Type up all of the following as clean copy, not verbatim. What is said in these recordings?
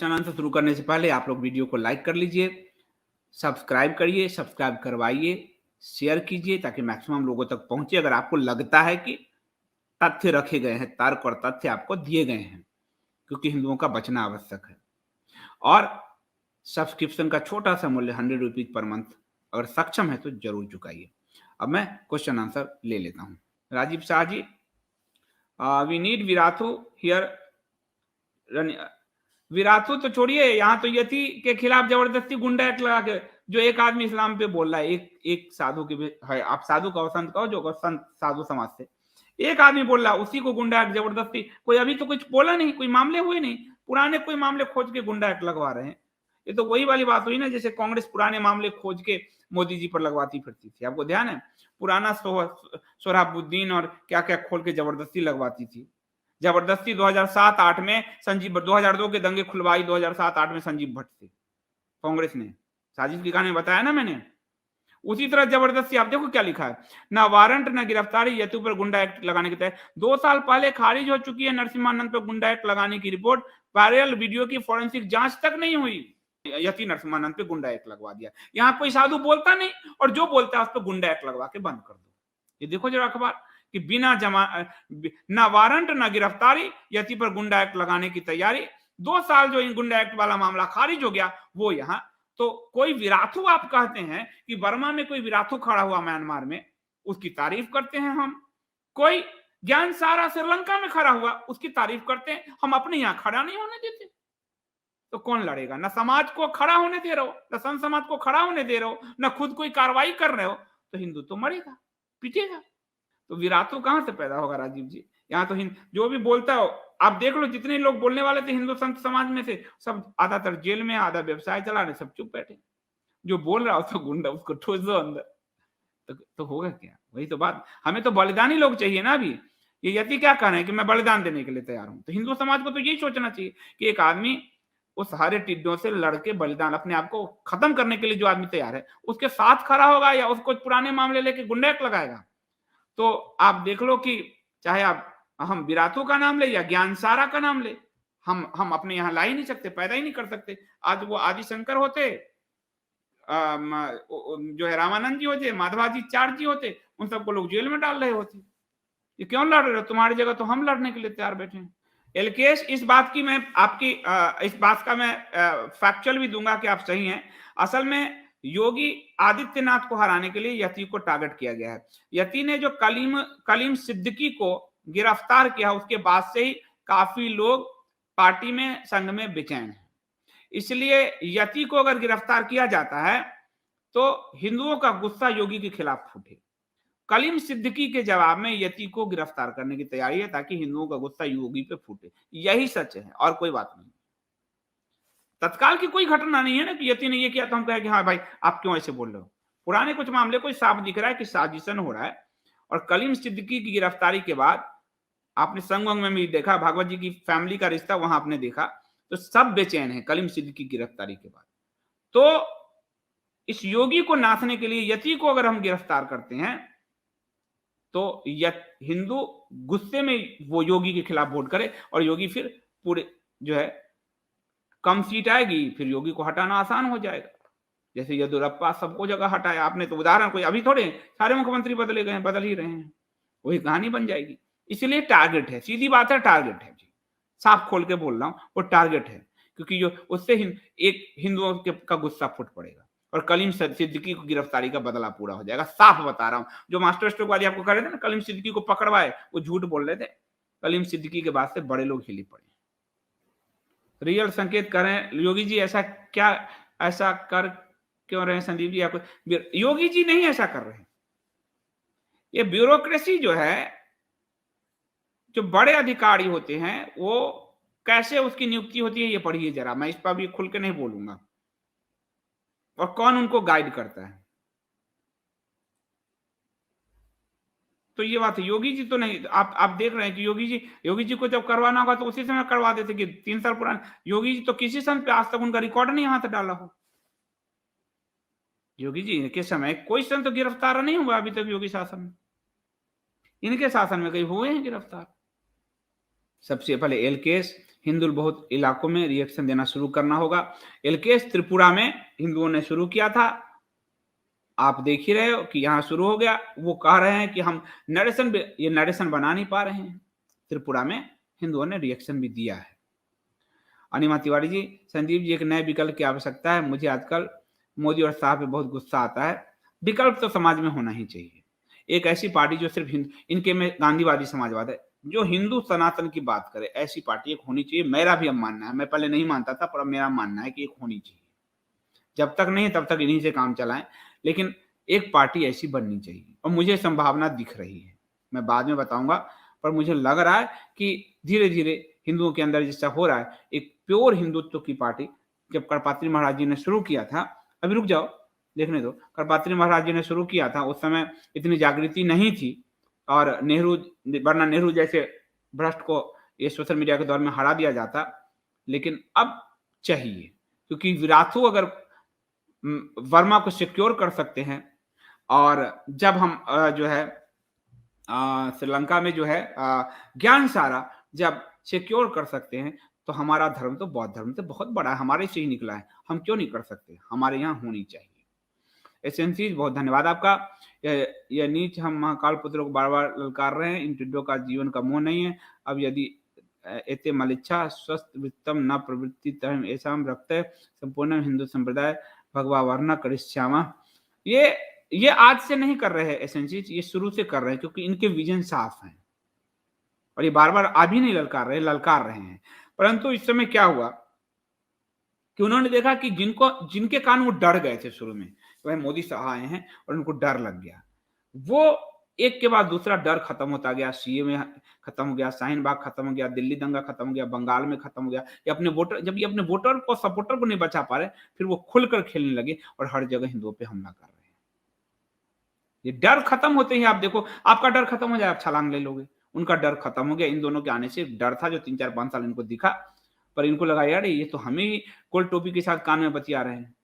Question answer शुरू करने से पहले आप लोग वीडियो को लाइक कर लीजिए, सब्सक्राइब करिए, सब्सक्राइब करवाइए, शेयर कीजिए ताकि मैक्सिमम लोगों तक पहुंचे। अगर आपको लगता है कि तथ्य रखे गए हैं, तर्क और तथ्य आपको दिए गए हैं, क्योंकि हिंदुओं का बचना आवश्यक है। और सब्सक्रिप्शन का छोटा सा मूल्य 100 रुपीज पर मंथ, अगर सक्षम है तो जरूर चुकाइए। अब मैं क्वेश्चन आंसर ले लेता हूं। Rajiv Shah ji, we need Wirathu here. Wirathu तो छोड़िए, यहाँ तो यति के खिलाफ जबरदस्ती गुंडा एक्ट लगा के, जो एक आदमी इस्लाम पे बोल रहा है, एक साधु की है, आप साधु का संत कहो, जो संत साधु समाज से एक आदमी बोल रहा, उसी को गुंडा एक्ट जबरदस्ती। कोई अभी तो कुछ बोला नहीं, कोई मामले हुए नहीं, पुराने कोई मामले खोज के गुंडा एक्ट लगवा रहे हैं। ये तो वही वाली बात हुई ना, जैसे कांग्रेस पुराने मामले खोज के मोदी जी पर लगवाती फिरती थी। आपको ध्यान है, पुराना सोहराबुद्दीन और क्या क्या खोल के जबरदस्ती लगवाती थी। जबरदस्ती 2007-8 में संजीव, 2002 के दंगे खुलवाई 2007-8 में संजीव भट्ट से, कांग्रेस ने साजिश की कहानी बताया ना मैंने। उसी तरह जबरदस्ती आप देखो क्या लिखा है, ना वारंट ना गिरफ्तारी, यति पर गुंडा एक्ट लगाने के तहत 2 साल पहले खारिज हो चुकी है नरसिम्हानंद पर गुंडा एक्ट लगाने की रिपोर्ट। वायरल वीडियो की फॉरेंसिक जांच तक नहीं हुई, यति नरसिम्हानंद पे गुंडा एक्ट लगवा दिया। यहाँ कोई साधु बोलता नहीं, और जो बोलता है उस पर गुंडा एक्ट लगवा के बंद कर दो। ये देखो जरा अखबार कि बिना ना वारंट ना गिरफ्तारी, यति पर गुंडा एक्ट लगाने की तैयारी। 2 साल जो इन गुंडा एक्ट वाला मामला खारिज हो गया, वो यहाँ तो कोई विराथू आप कहते हैं कि बर्मा में कोई विराथू खड़ा हुआ म्यांमार में, उसकी तारीफ करते हैं हम। कोई ज्ञान सारा श्रीलंका में खड़ा हुआ, उसकी तारीफ करते हैं हम, अपने यहां खड़ा नहीं होने देते। तो कौन लड़ेगा? ना समाज को खड़ा होने दे रहे हो, ना संत समाज को खड़ा होने दे रहे हो, ना खुद कोई कार्रवाई कर रहे हो, तो हिंदू तो मरेगा, पिटेगा। तो विराथू कहां से पैदा होगा राजीव जी? यहाँ तो जो भी बोलता हो, आप देख लो जितने लोग बोलने वाले थे हिंदू संत समाज में से, सब आधातर जेल में, आधा व्यवसाय चला रहे, सब चुप बैठे। जो बोल रहा हो तो गुंडा, उसको ठोस दो अंदर, तो होगा क्या? वही तो बात, हमें तो बलिदानी लोग चाहिए ना। अभी ये यति क्या कह रहे हैं कि मैं बलिदान देने के लिए तैयार हूं, तो हिंदू समाज को तो यही सोचना चाहिए कि एक आदमी उस हरे टिड्डों से लड़के बलिदान, अपने आप को खत्म करने के लिए जो आदमी तैयार है, उसके साथ खड़ा होगा या उसको पुराने मामले लेके गुंडा एक्ट लगाएगा। तो आप देख लो कि चाहे आप हम विराथू का नाम ले या ज्ञान सारा का नाम ले, हम अपने यहाँ ला ही नहीं सकते, पैदा ही नहीं कर सकते। आज वो आदिशंकर होते, जो है रामानंद जी होते, माधवाचार्य जी होते, उन सबको लोग जेल में डाल रहे होते। ये क्यों लड़ रहे हो? तुम्हारी जगह तो हम लड़ने के लिए तैयार बैठे हैं। एलकेश, इस बात की मैं आपकी इस बात का मैं फैक्चुअल भी दूंगा कि आप सही हैं। असल में योगी आदित्यनाथ को हराने के लिए यति को टारगेट किया गया है। यति ने जो कलीम सिद्दीकी को गिरफ्तार किया, उसके बाद से ही काफी लोग पार्टी में, संघ में बेचैन हैं। इसलिए यति को अगर गिरफ्तार किया जाता है तो हिंदुओं का गुस्सा योगी के खिलाफ फूटे। कलीम सिद्दीकी के जवाब में यति को गिरफ्तार करने की तैयारी है, ताकि हिंदुओं का गुस्सा योगी पे फूटे। यही सच है और कोई बात नहीं। तत्काल की कोई घटना नहीं है ना कि यति ने ये किया तो हम कहें कि हाँ भाई आप क्यों ऐसे बोल रहे हो। पुराने कुछ मामले को साफ दिख रहा है कि साजिशन हो रहा है। और कलीम सिद्दीकी की गिरफ्तारी के बाद आपने संग में भी देखा, भागवत जी की फैमिली का रिश्ता वहां आपने देखा, तो सब बेचैन है कलीम सिद्दीकी की गिरफ्तारी के बाद। तो इस योगी को नाथने के लिए यति को अगर हम गिरफ्तार करते हैं तो हिंदू गुस्से में वो योगी के खिलाफ वोट करे, और योगी फिर पूरे जो है कम सीट आएगी, फिर योगी को हटाना आसान हो जाएगा। जैसे येदियुरप्पा सबको जगह हटाया आपने, तो उदाहरण कोई अभी थोड़े सारे मुख्यमंत्री बदले गए, बदल ही रहे हैं, वही कहानी बन जाएगी। इसलिए टारगेट है, सीधी बात है, टारगेट है जी, साफ खोल के बोल रहा हूं, वो टारगेट है। क्योंकि जो उससे एक हिंदुओं का गुस्सा फुट पड़ेगा और कलीम सिद्दीकी को गिरफ्तारी का बदला पूरा हो जाएगा। साफ बता रहा हूं, जो मास्टर स्ट्रोक वाली आपको कह रहे थे ना, कलीम सिद्दीकी को पकड़वाए, वो झूठ बोल रहे थे। कलीम सिद्दीकी के बाद से बड़े लोग हिली पड़े। रियल संकेत कर रहे हैं योगी जी, ऐसा क्या, ऐसा कर क्यों रहे हैं संदीप जी? आपको योगी जी नहीं ऐसा कर रहे हैं। ये ब्यूरोक्रेसी जो है, जो बड़े अधिकारी होते हैं, वो कैसे उसकी नियुक्ति होती है ये पढ़िए जरा, मैं इस पर भी खुल के नहीं बोलूंगा, और कौन उनको गाइड करता है। तो ये बात है, योगी जी तो नहीं, आप देख रहे हैं कि योगी जी को जब करवाना होगा तो उसी समय करवा देते कि 3 साल पुराने। योगी जी तो किसी समय पे आज तक उनका रिकॉर्ड नहीं हाथ डाला हो। योगी जी के समय कोई संत तो गिरफ्तार नहीं हुआ अभी तक योगी शासन में, इनके शासन में कहीं हुए हैं गिरफ्तार? सबसे पहले एलकेश, हिंदू बहुत इलाकों में रिएक्शन देना शुरू करना होगा। एलकेएस त्रिपुरा में हिंदुओं ने शुरू किया था, आप देख ही रहे हो कि यहाँ शुरू हो गया। वो कह रहे हैं कि हम ये नरेशन बना नहीं पा रहे हैं। त्रिपुरा में हिंदुओं ने रिएक्शन भी दिया है। अनिमा तिवारी जी, संदीप जी, एक नए विकल्प की आवश्यकता है। मुझे आजकल मोदी और शाह पे बहुत गुस्सा आता है। विकल्प तो समाज में होना ही चाहिए। एक ऐसी पार्टी जो सिर्फ इनके में गांधीवादी समाजवाद है, जो हिंदू सनातन की बात करे, ऐसी पार्टी एक होनी चाहिए। मेरा भी अब मानना है, मैं पहले नहीं मानता था, पर अब मेरा मानना है कि एक होनी चाहिए। जब तक नहीं तब तक इन्हीं से काम चलाएं, लेकिन एक पार्टी ऐसी बननी चाहिए और मुझे संभावना दिख रही है। मैं बाद में बताऊंगा, पर मुझे लग रहा है कि धीरे धीरे हिंदुओं के अंदर जैसा हो रहा है, एक प्योर हिंदुत्व की पार्टी। जब करपात्री महाराज जी ने शुरू किया था, अभी रुक जाओ, देखने दो, करपात्री महाराज जी ने शुरू किया था, उस समय इतनी जागृति नहीं थी और वरना नेहरू जैसे भ्रष्ट को ये सोशल मीडिया के दौर में हरा दिया जाता। लेकिन अब चाहिए, क्योंकि विराथू अगर वर्मा को सिक्योर कर सकते हैं, और जब हम जो है श्रीलंका में जो है ज्ञान सारा जब सिक्योर कर सकते हैं, तो हमारा धर्म तो बौद्ध धर्म तो बहुत बड़ा है, हमारे से ही निकला है, हम क्यों नहीं कर सकते? हमारे यहाँ होनी चाहिए। एसेंसीज, बहुत धन्यवाद आपका। यह नीच हम महाकाल पुत्रों को बार बार ललकार रहे हैं, इन टिड्डों का जीवन का मोह नहीं है। अब यदि एते मलिच्छा स्वस्थ वृत्तम न प्रवृत्ति धर्म ऐसा रखते संपूर्ण हिंदू संप्रदाय भगवा वर्ण करिष्यामा। ये आज से नहीं कर रहे हैं एसेंसीज, ये शुरू से कर रहे हैं, क्योंकि इनके विजन साफ हैं और ये बार बार अभी नहीं ललकार रहे हैं। परंतु इस समय क्या हुआ कि उन्होंने देखा कि जिनके कारण वो डर गए थे शुरू में, वह मोदी साहब आए हैं और उनको डर लग गया, वो एक के बाद दूसरा डर खत्म होता गया। सीए में खत्म हो गया, शाहीन बाग खत्म हो गया, दिल्ली दंगा खत्म हो गया, बंगाल में खत्म हो गया। जब ये अपने वोटर को, सपोर्टर को नहीं बचा पा रहे, फिर वो खुलकर खेलने लगे और हर जगह हिंदुओं पे हमला कर रहे हैं। ये डर खत्म होते ही आप देखो, आपका डर खत्म हो जाए, आप छलांग ले लोगे। उनका डर खत्म हो गया। इन दोनों के आने से डर था जो 3-4-5 साल इनको दिखा, पर इनको लगा यार ये तो हमें ही कोल टोपी के साथ कान में बतिया रहे हैं।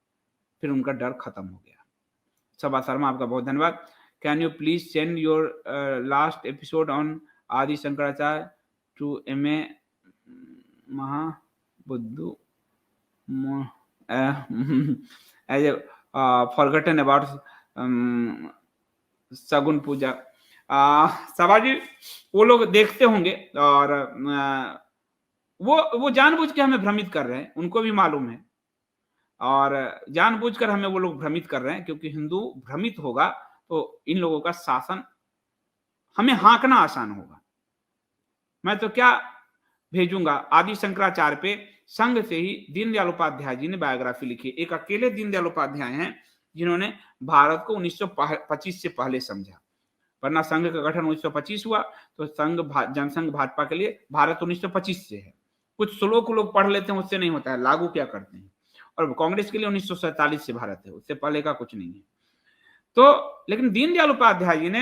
फिर उनका डर खत्म हो गया। सबा शर्मा, आपका बहुत धन्यवाद। Can you please send your last episode on Adi Shankaracharya to MA महाबुद्धू एज ए फॉरगटन अबाउट सगुन पूजा। सभा जी, वो लोग देखते होंगे और वो जानबूझ के हमें भ्रमित कर रहे हैं, उनको भी मालूम है, और जानबूझकर हमें वो लोग भ्रमित कर रहे हैं, क्योंकि हिंदू भ्रमित होगा तो इन लोगों का शासन हमें हाँकना आसान होगा। मैं तो क्या भेजूंगा, आदि शंकराचार्य पे संघ से ही दीनदयाल उपाध्याय जी ने बायोग्राफी लिखी। एक अकेले दीनदयाल उपाध्याय हैं जिन्होंने भारत को 1925 से पहले समझा, वरना संघ का गठन 1925 हुआ, तो जनसंघ भाजपा के लिए भारत 1925 से है। कुछ श्लोक लोग पढ़ लेते हैं, उससे नहीं होता है, लागू क्या करते हैं। और कांग्रेस के लिए 1947 से भारत है, उससे पहले का कुछ नहीं है। तो लेकिन दीनदयाल उपाध्याय जी ने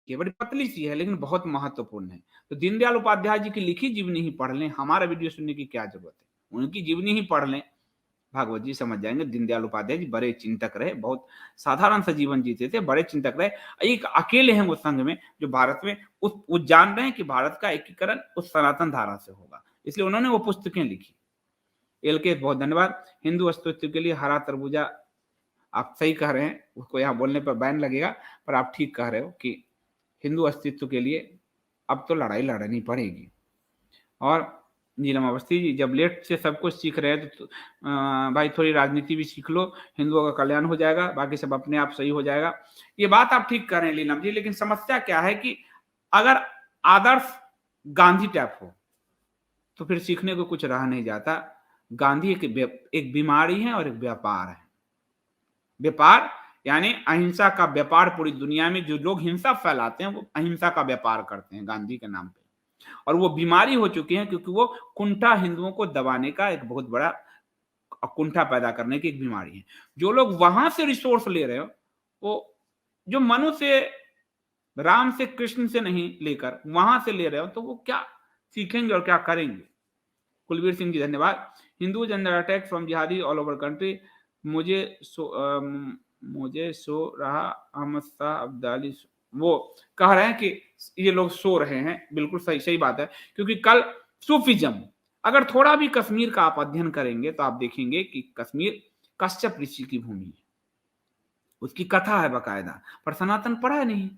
ये बड़ी पतली सी है लेकिन बहुत महत्वपूर्ण है। तो दीनदयाल उपाध्याय जी की लिखी जीवनी ही पढ़ लें, हमारा वीडियो सुनने की क्या जरूरत है, उनकी जीवनी ही पढ़ लें, भागवत जी समझ जाएंगे। दीनदयाल उपाध्याय जी बड़े चिंतक रहे, बहुत साधारण सा जीवन जीते थे, बड़े चिंतक रहे। एक अकेले हैं वो संघ में जो भारत में वो जान रहे हैं कि भारत का एकीकरण उस सनातन धारा से होगा, इसलिए उन्होंने वो पुस्तकें लिखी। एलके, बहुत धन्यवाद। हिंदू अस्तित्व के लिए हरा तरबूजा, आप सही कह रहे हैं, उसको यहाँ बोलने पर बैन लगेगा, पर आप ठीक कह रहे हो कि हिंदू अस्तित्व के लिए अब तो लड़ाई लड़नी पड़ेगी। और नीलम अवस्थी जी, जब लेट से सब कुछ सीख रहे हैं तो भाई थोड़ी राजनीति भी सीख लो, हिंदुओं का कल्याण हो जाएगा, बाकी सब अपने आप सही हो जाएगा। ये बात आप ठीक कर रहे हैं नीलम जी, लेकिन समस्या क्या है कि अगर आदर्श गांधी टाइप हो तो फिर सीखने को कुछ रह नहीं जाता। गांधी एक बीमारी है और एक व्यापार है। व्यापार यानी अहिंसा का व्यापार, पूरी दुनिया में जो लोग हिंसा फैलाते हैं वो अहिंसा का व्यापार करते हैं गांधी के नाम पे, और वो बीमारी हो चुकी है क्योंकि वो कुंठा हिंदुओं को दबाने का एक बहुत बड़ा, कुंठा पैदा करने की एक बीमारी है। जो लोग वहां से रिसोर्स ले रहे हो, वो जो मनु से, राम से, कृष्ण से नहीं लेकर वहां से ले रहे हो, तो वो क्या सीखेंगे और क्या करेंगे। कुलवीर सिंह जी, धन्यवाद। हिंदू अंडर अटैक फ्रॉम जिहादी ऑल ओवर कंट्री। मुझे सो रहा अहमद शाह अब्दाली वो कह रहे हैं कि ये लोग सो रहे हैं। बिल्कुल सही सही बात है, क्योंकि कल सूफिज्म, अगर थोड़ा भी कश्मीर का आप अध्ययन करेंगे तो आप देखेंगे कि कश्मीर कश्यप ऋषि की भूमि है, उसकी कथा है बकायदा, पर सनातन पढ़ा नहीं।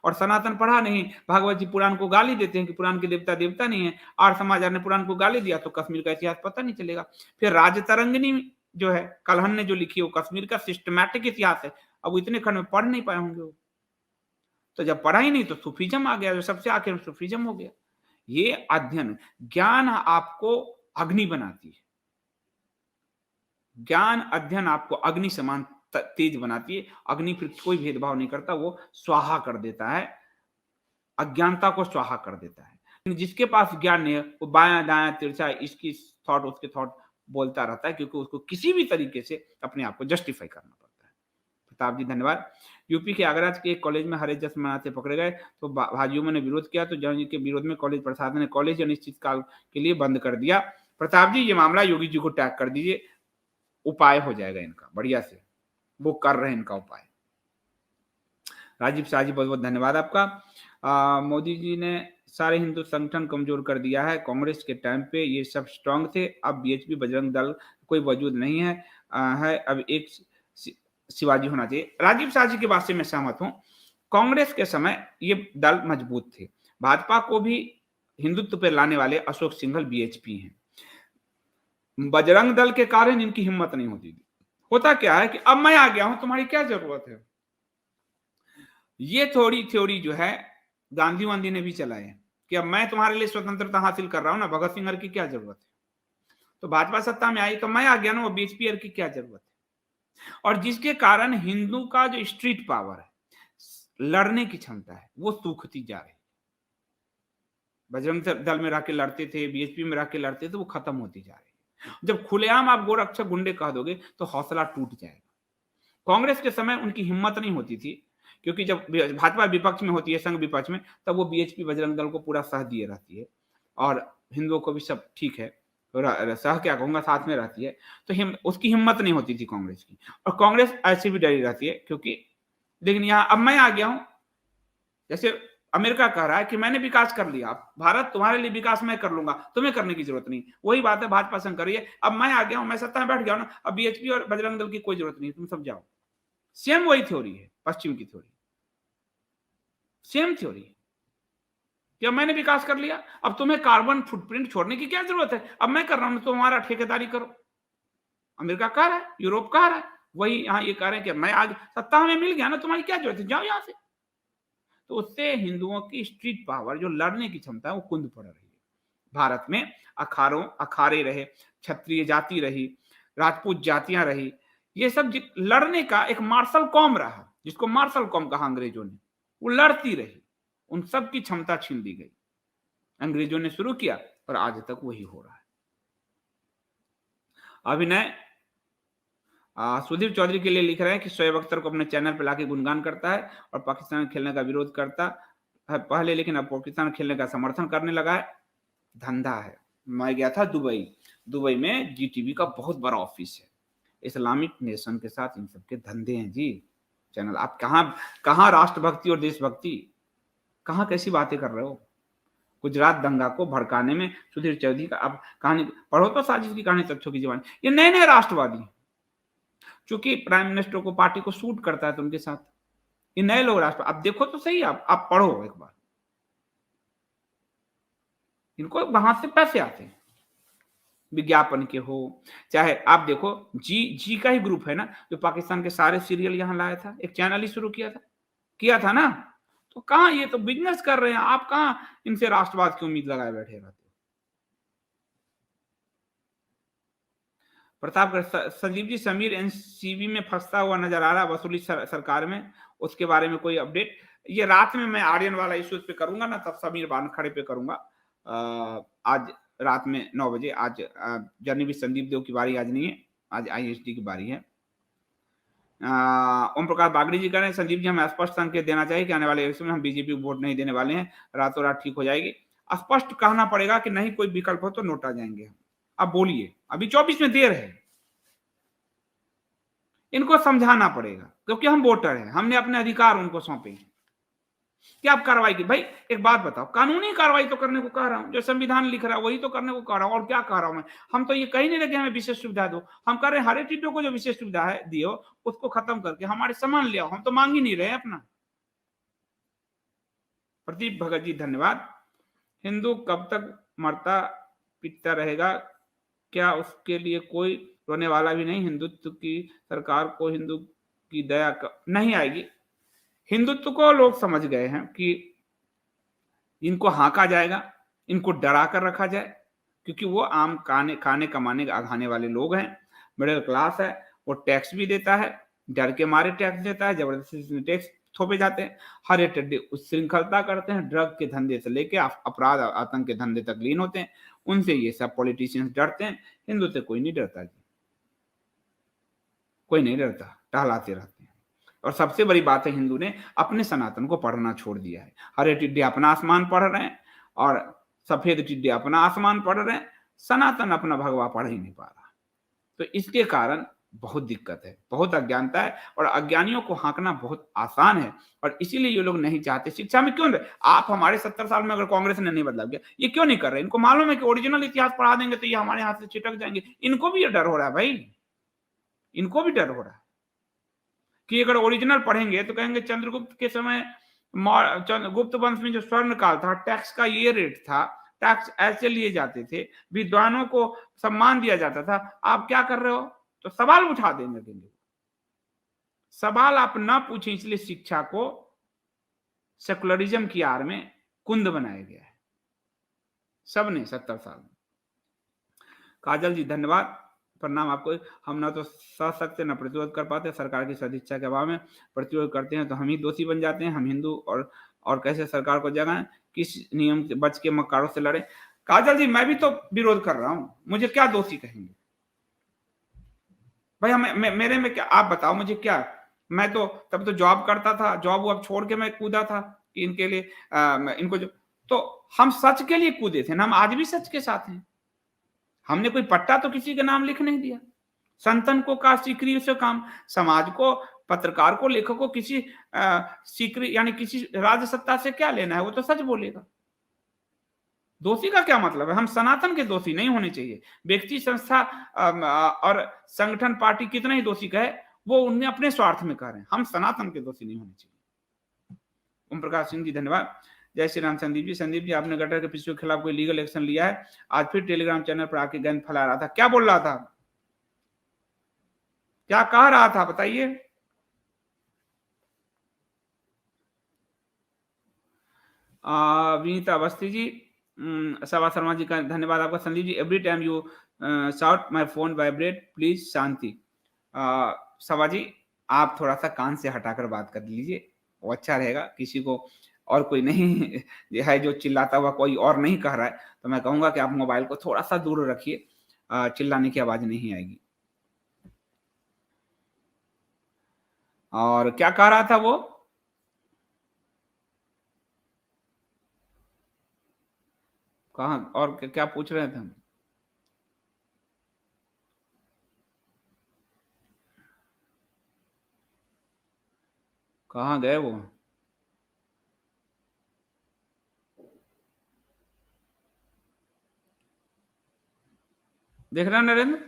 और सनातन पढ़ा नहीं, भागवत जी पुराण को गाली देते हैं कि पुराण के देवता देवता नहीं है। आर्य समाज ने पुराण को गाली दिया तो कश्मीर का इतिहास पता नहीं चलेगा। फिर राजतरंगिनी जो है कलहन ने जो लिखी, वो कश्मीर का सिस्टमैटिक इतिहास है। अब वो इतने खंड में पढ़ नहीं पाए होंगे वो, तो जब पढ़ा ही नहीं तो सूफीज्म आ गया, जो सबसे आखिर सूफीज्म हो गया। ये अध्ययन, ज्ञान आपको अग्नि बनाती है, ज्ञान अध्ययन आपको अग्नि समान तेज बनाती है। अग्नि फिर कोई भेदभाव नहीं करता, वो स्वाहा कर देता है, अज्ञानता को स्वाहा कर देता है। जिसके पास ज्ञान नहीं है वो बाया दाया तिरछा इसकी थॉट उसके थॉट बोलता रहता है, क्योंकि उसको किसी भी तरीके से अपने आप को जस्टिफाई करना पड़ता है। प्रताप जी धन्यवाद। यूपी के आगरा के एक कॉलेज में हरे जश्न मनाते पकड़े गए तो भाइयों ने विरोध किया, तो जज के विरोध में कॉलेज प्रशासन ने कॉलेज अनिश्चित काल के लिए बंद कर दिया। प्रताप जी ये मामला योगी जी को टैग कर दीजिए, उपाय हो जाएगा इनका बढ़िया से, वो कर रहे हैं इनका उपाय। राजीव शाह जी बहुत बहुत धन्यवाद आपका। मोदी जी ने सारे हिंदू संगठन कमजोर कर दिया है, कांग्रेस के टाइम पे ये सब स्ट्रांग थे, अब बीएचपी बजरंग दल कोई वजूद नहीं है, अब एक शिवाजी होना चाहिए। राजीव शाह जी की बात से मैं सहमत हूं, कांग्रेस के समय ये दल मजबूत थे, भाजपा को भी हिंदुत्व पर लाने वाले अशोक सिंघल बीएचपी हैं, बजरंग दल के कारण इनकी हिम्मत नहीं होती थी। होता क्या है कि अब मैं आ गया हूं, तुम्हारी क्या जरूरत है, ये थोड़ी थ्योरी जो है गांधी वांधी ने भी चलाए कि अब मैं तुम्हारे लिए स्वतंत्रता हासिल कर रहा हूं ना, भगत सिंह की क्या जरूरत है, तो भाजपा सत्ता में आई तो मैं आ गया ना, वो बीएचपी की क्या जरूरत है। और जिसके कारण हिंदू का जो स्ट्रीट पावर है, लड़ने की क्षमता है, वो सूखती जा रही है। बजरंग दल में रह के लड़ते थे, बीएचपी में रह के लड़ते थे, वो खत्म होती जा रही है। जब खुलेआम आप गोरक्षक गुंडे कह दोगे तो हौसला टूट जाएगा। कांग्रेस के समय उनकी हिम्मत नहीं होती थी, क्योंकि जब भाजपा विपक्ष में होती है, संघ विपक्ष में, तब वो बीएचपी बजरंग दल को पूरा सह दिए रहती है, और हिंदुओं को भी सब ठीक है, सह क्या कहूंगा, साथ में रहती है। तो उसकी हिम्मत नहीं होती थी कांग्रेस की, और कांग्रेस ऐसे भी डरी रहती है, क्योंकि लेकिन यहां अब मैं आ गया हूं, जैसे अमेरिका कह रहा है कि मैंने विकास कर लिया, भारत तुम्हारे लिए विकास मैं कर लूंगा, तुम्हें करने की जरूरत नहीं। वही बात है भाजपा संघ कर रही है, अब मैं आ गया हूं, मैं सत्ता में बैठ गया हूं ना, अब बीएचपी और बजरंग दल की कोई जरूरत नहीं, तुम सब जाओ। सेम वही थ्योरी है, पश्चिम की थ्योरी, सेम थ्योरी है कि अब मैंने विकास कर लिया, अब तुम्हें कार्बन फुटप्रिंट छोड़ने की क्या जरूरत है, अब मैं कर रहा हूं तो हमारा ठेकेदारी करो। अमेरिका कह रहा है, यूरोप कह रहा है, वही यहां ये कह रहे हैं कि मैं आज सत्ता में मिल गया ना, तुम्हारी क्या जरूरत है, जाओ यहां से। तो उससे हिंदुओं की स्ट्रीट पावर, जो लड़ने की क्षमता है, वो कुंद पड़ रही है। भारत में अखाड़े रहे, क्षत्रिय जाति रही, राजपूत जातियां रही, ये सब लड़ने का एक मार्शल कॉम रहा, जिसको मार्शल कॉम कहा अंग्रेजों ने, वो लड़ती रही, उन सब की क्षमता छीन ली गई। अंग्रेजों ने शुरू किया और आज तक वही हो रहा है। अभिनय सुधीर चौधरी के लिए लिख रहे हैं कि शोएब अख्तर को अपने चैनल पर लाके गुणगान करता है और पाकिस्तान में खेलने का विरोध करता है पहले, लेकिन अब पाकिस्तान खेलने का समर्थन करने लगा है। धंधा है। मैं गया था दुबई में जीटीवी का बहुत बड़ा ऑफिस है, इस्लामिक नेशन के साथ इन सबके धंधे हैं जी। चैनल आप कहाँ राष्ट्रभक्ति और देशभक्ति, कहाँ कैसी बातें कर रहे हो। गुजरात दंगा को भड़काने में सुधीर चौधरी का, अब कहानी पढ़ो तो साजिश की कहानी तथ्यों की जवानी, ये नए नए राष्ट्रवादी, चूंकि प्राइम मिनिस्टर को पार्टी को सूट करता है तो उनके साथ ये नए लोग राष्ट्र, आप देखो तो सही, आप पढ़ो एक बार, इनको वहां से पैसे आते हैं, विज्ञापन के हो चाहे, आप देखो जी का ही ग्रुप है ना, जो पाकिस्तान के सारे सीरियल यहां लाया था, एक चैनल ही शुरू किया था ना, तो कहां ये तो बिजनेस कर रहे हैं, आप कहां इनसे राष्ट्रवाद की उम्मीद लगाए बैठे रहते। प्रतापगढ़ संजीव जी, समीर एनसीबी में फंसता हुआ नजर आ रहा वसूली सरकार में, उसके बारे में कोई अपडेट। ये रात में मैं आर्यन वाला इश्यूज पे करूंगा ना, तब समीर बानखड़े पे करूंगा। आज रात में 9 बजे, आज जर्नी संदीप देव की बारी आज नहीं है, आज आईएसडी की बारी है। ओम प्रकाश बागड़ी जी कह रहे हैं संदीप जी हमें स्पष्ट संकेत देना चाहिए कि आने वाले इलेक्शन में हम बीजेपी को वोट नहीं देने वाले हैं, रातों रात ठीक हो जाएगी। स्पष्ट कहना पड़ेगा कि नहीं कोई विकल्प हो तो नोट आ जाएंगे हम। अब बोलिए, अभी 24 में देर है, इनको समझाना पड़ेगा, क्योंकि हम वोटर हैं, हमने अपने अधिकार उनको सौंपे हैं। कि आप कार्रवाई की। भाई एक बात बताओ, कानूनी कार्रवाई तो करने को कह रहा हूं, जो संविधान लिख रहा है वही तो करने को कह रहा हूं, और क्या कह रहा हूं मैं? हम तो ये कहीं नहीं रहे कि हमें विशेष सुविधा दो, हम कह रहे हैं हरे टिड्डों को जो विशेष सुविधा है दियो, उसको खत्म करके हमारे सामान ले आओ, हम तो मांग ही नहीं रहे अपना। प्रदीप भगत जी धन्यवाद। हिंदू कब तक मरता पिटता रहेगा, क्या उसके लिए कोई रोने वाला भी नहीं? हिंदुत्व की सरकार को हिंदू की दया नहीं आएगी। हिंदुत्व को लोग समझ गए हैं कि इनको हाँका जाएगा, इनको डरा कर रखा जाए, क्योंकि वो आम खाने कमाने आघाने वाले लोग हैं, मिडिल क्लास है, वो टैक्स भी देता है, डर के मारे टैक्स देता है, जबरदस्ती टैक्स थोपे जाते हैं, हर एक टेड्डी उच्छृंखलता करते हैं, ड्रग के धंधे से लेके अपराध आतंक के धंधे तक लीन होते हैं, उनसे ये सब पॉलिटिशियंस डरते हैं। हिंदू से कोई नहीं डरता जी, कोई नहीं डरता, टहलाते रहते हैं। और सबसे बड़ी बात है, हिंदू ने अपने सनातन को पढ़ना छोड़ दिया है। हरे टिड्डे अपना आसमान पढ़ रहे हैं और सफेद टिड्डे अपना आसमान पढ़ रहे हैं, सनातन अपना भगवा पढ़ ही नहीं पा रहा। तो इसके कारण बहुत दिक्कत है, बहुत अज्ञानता है, और अज्ञानियों को हाँकना बहुत आसान है, और इसीलिए ये लोग नहीं चाहते शिक्षा में। क्यों? आप हमारे 70 साल में अगर कांग्रेस ने नहीं बदला गया, ये क्यों नहीं कर रहे? इनको मालूम है कि ओरिजिनल इतिहास पढ़ा देंगे तो ये हमारे हाथ से छिटक जाएंगे। इनको भी ये डर हो रहा है भाई, इनको भी डर हो रहा है कि अगर ओरिजिनल पढ़ेंगे तो कहेंगे चंद्रगुप्त के समय गुप्त वंश में जो स्वर्ण काल था, टैक्स का ये रेट था, टैक्स ऐसे लिए जाते थे, विद्वानों को सम्मान दिया जाता था, आप क्या कर रहे हो? तो सवाल उठा देंगे। सवाल आप ना पूछें, इसलिए शिक्षा को सेकुलरिज्म की आड़ में कुंद बनाया गया है सबने 70 साल में। काजल जी धन्यवाद, प्रणाम आपको। हम ना तो सह सकते न प्रतिरोध कर पाते, सरकार की सदिच्छा के अभाव में प्रतिरोध करते हैं तो हम ही दोषी बन जाते हैं। हम हिंदू और कैसे सरकार को जगाएं, किस नियम से बच के मक्कारों से लड़े? काजल जी मैं भी तो विरोध कर रहा हूं, मुझे क्या दोषी कहेंगे भाई? मेरे में क्या, आप बताओ मुझे क्या? मैं तो तब तो जॉब करता था, जॉब वॉब छोड़ के मैं कूदा था कि इनके लिए इनको जो, तो हम सच के लिए कूदे थे ना, हम आज भी सच के साथ हैं। हमने कोई पट्टा तो किसी के नाम लिख नहीं दिया। संतन को का सीकरी से काम, समाज को, पत्रकार को, लेखक को किसी सीकरी यानी किसी राज्य सत्ता से क्या लेना है? वो तो सच बोलेगा। दोषी का क्या मतलब है? हम सनातन के दोषी नहीं होने चाहिए। व्यक्ति, संस्था और संगठन, पार्टी कितना ही दोषी कहे, वो उन्हें अपने स्वार्थ में कह रहे हैं, हम सनातन के दोषी नहीं होने चाहिए। ओम प्रकाश सिंह जी धन्यवाद। जय श्री राम। संदीप जी आपने गटर के पिछले के खिलाफ कोई लीगल एक्शन लिया है? आज फिर टेलीग्राम चैनल पर आके गंद फैला रहा था, क्या बोल रहा था, क्या कह रहा था बताइए? विनीता अवस्थी जी, सवा शर्मा जी का धन्यवाद आपका। Sandeep ji every time you shout my phone vibrate please शांति। सवा जी आप थोड़ा सा कान से हटाकर बात कर लीजिए, वो अच्छा रहेगा। किसी को और कोई नहीं है जो चिल्लाता हुआ कोई और नहीं कह रहा है, तो मैं कहूंगा कि आप मोबाइल को थोड़ा सा दूर रखिए, चिल्लाने की आवाज नहीं आएगी। और क्या कह रहा था वो? कहा और क्या पूछ रहे थे हम? कहाँ गए वो? देख रहे हो नरेंद्र?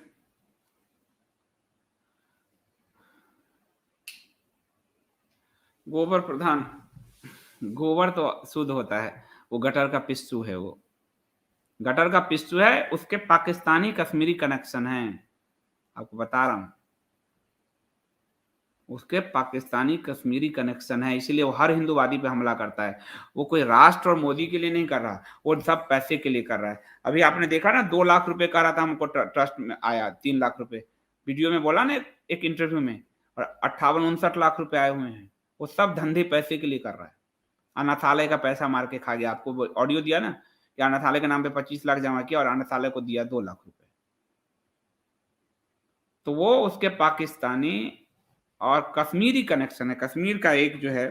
गोबर प्रधान, गोबर तो शुद्ध होता है, वो गटर का पिस्सू है, वो गटर का पिस्सू है, उसके पाकिस्तानी कश्मीरी कनेक्शन है, आपको बता रहा हूं, उसके पाकिस्तानी कश्मीरी कनेक्शन है, इसलिए वो हर हिंदूवादी पे हमला करता है। वो कोई राष्ट्र और मोदी के लिए नहीं कर रहा, वो सब पैसे के लिए कर रहा है। अभी आपने देखा ना, 2 लाख रुपए का रहा था, हमको ट्रस्ट में आया 3 लाख रुपए, वीडियो में बोला ना एक इंटरव्यू में, और 58-59 लाख रुपए आए हुए हैं। वो सब धंधे पैसे के लिए कर रहा है। अनाथालय का पैसा मार के खा गया, आपको ऑडियो दिया ना कि अनाथालय के नाम पे 25 लाख जमा किया और अनाथालय को दिया 2 लाख रुपए। तो वो उसके पाकिस्तानी और कश्मीरी कनेक्शन है, कश्मीर का एक जो है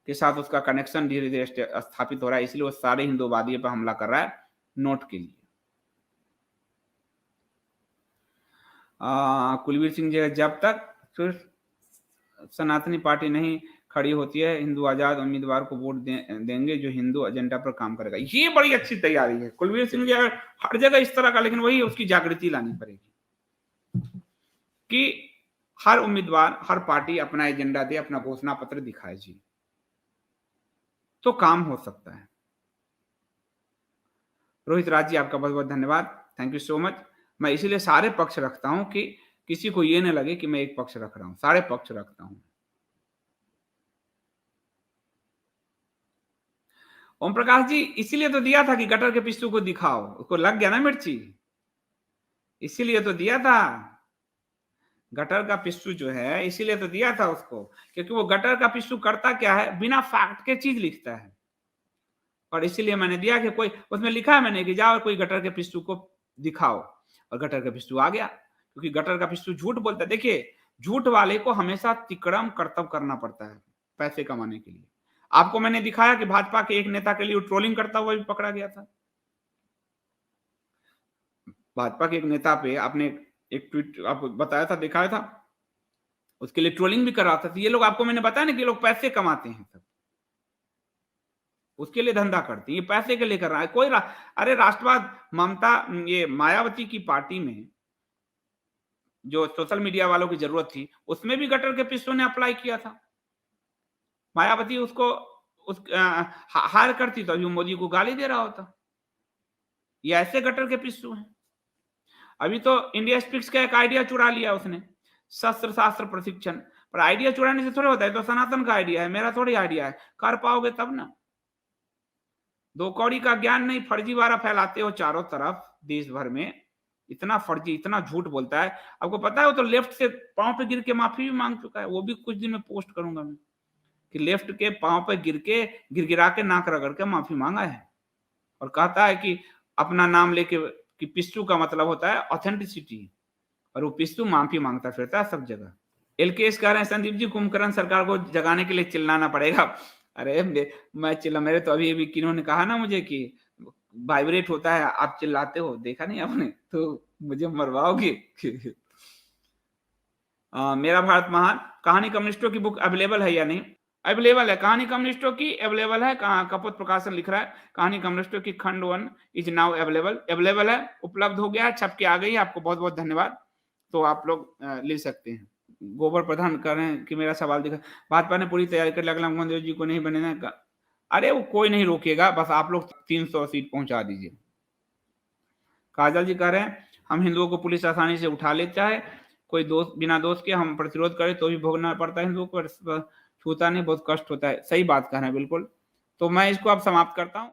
के साथ उसका कनेक्शन धीरे धीरे स्थापित हो रहा है, इसलिए वो सारे हिंदूवादियों पर हमला कर रहा है नोट के लिए। कुलवीर सिंह जी, जब तक फिर सनातनी पार्टी नहीं खड़ी होती है, हिंदू आजाद उम्मीदवार को वोट देंगे जो हिंदू एजेंडा पर काम करेगा। ये बड़ी अच्छी तैयारी है कुलवीर सिंह जी, हर जगह इस तरह का, लेकिन वही उसकी जागृति लानी पड़ेगी कि हर उम्मीदवार, हर पार्टी अपना एजेंडा दे, अपना घोषणा पत्र दिखाए जी, तो काम हो सकता है। रोहित राज जी, आपका बहुत बहुत धन्यवाद, थैंक यू सो मच। मैं इसीलिए सारे पक्ष रखता हूं कि किसी को ये न लगे कि मैं एक पक्ष रख रहा हूं, सारे पक्ष रखता हूं। ओम प्रकाश जी, इसीलिए तो दिया था कि गटर के पिस्सू को दिखाओ, उसको लग गया ना मिर्ची, इसीलिए तो दिया था। गटर का पिस्सू जो है इसीलिए तो दिया था उसको, क्योंकि वो गटर का पिस्सू करता क्या है, बिना फैक्ट के चीज लिखता है। और इसीलिए मैंने दिया कि कोई, उसमें लिखा है मैंने कि जाओ कोई गटर के पिस्सू को दिखाओ, और गटर का पिस्सू आ गया, क्योंकि गटर का पिस्सू झूठ बोलता है। देखिए, झूठ वाले को हमेशा तिकड़म करतब करना पड़ता है पैसे कमाने के लिए। आपको मैंने दिखाया कि भाजपा के एक नेता के लिए ट्रोलिंग करता हुआ भी पकड़ा गया था। भाजपा के एक नेता पे आपने एक ट्वीट आपको बताया था, दिखाया था, उसके लिए ट्रोलिंग भी कर रहा था। तो ये लोग, आपको मैंने बताया ना कि ये लोग पैसे कमाते हैं, सब उसके लिए धंधा करते हैं, ये पैसे के लिए कर रहा है। अरे राष्ट्रवाद, ममता, ये मायावती की पार्टी में जो सोशल मीडिया वालों की जरूरत थी, उसमें भी गटर के पिस्सू ने अप्लाई किया था। मायावती उसको हार करती तो अभी मोदी को गाली दे रहा होता। ये ऐसे गटर के पिस्सू हैं। अभी तो इंडिया स्पीक्स का एक आइडिया चुरा लिया उसने, शस्त्र शास्त्र प्रशिक्षण, पर आइडिया चुराने से थोड़े होता है, तो सनातन का आइडिया है, मेरा थोड़ी आइडिया है। कर पाओगे तब ना। दो कौड़ी का ज्ञान नहीं, फर्जीवाड़ा फैलाते हो चारों तरफ देश भर में, इतना फर्जी, इतना झूठ बोलता है। आपको पता है वो तो लेफ्ट से पांव पे गिर के माफी भी मांग चुका है, वो भी कुछ दिन में पोस्ट करूंगा मैं, कि लेफ्ट के पांव पे गिर के, गिरगिरा के, नाक रगड़ के माफी मांगा है। और कहता है कि अपना नाम लेके, कि पिस्सू का मतलब होता है ऑथेंटिसिटी, और वो पिस्सू माफी मांगता फिरता है सब जगह। एलकेएस कह रहे हैं संदीप जी, कुंभकर्ण सरकार को जगाने के लिए चिल्लाना पड़ेगा। अरे मैं चिल्ला, मेरे तो अभी अभी किन्होंने कहा ना मुझे कि वाइब्रेट होता है, आप चिल्लाते हो, देखा नहीं आपने, तो मुझे मरवाओगे। मेरा भारत महान कहानी कम्युनिस्टों की बुक अवेलेबल है या नहीं? अवेलेबल है, कहानी कम्युनिस्टों की अवेलेबल है। कपोत प्रकाशन लिख रहा है, कहानी कम्युनिस्टों की खंड 1 इज नाउ अवेलेबल है, उपलब्ध हो गया है, छप के आ गई है। आपको बहुत बहुत धन्यवाद। तो आप लोग ले सकते हैं। गोबर प्रधान कह रहे हैं कि मेरा सवाल दिखा, भाजपा ने पूरी तैयारी कर लिया, अगला मुख्यमंत्री जी को नहीं बने का। अरे वो कोई नहीं रोकेगा, बस आप लोग 300 सीट पहुंचा दीजिए। काजल जी कह रहे हैं हम हिंदुओं को पुलिस आसानी से उठा लेता है, कोई दोस्त बिना दोस्त के हम प्रतिरोध करें तो भी भोगना पड़ता है, हिंदुओं को छूता नहीं, बहुत कष्ट होता है। सही बात कह रहे हैं बिल्कुल। तो मैं इसको अब समाप्त करता हूं।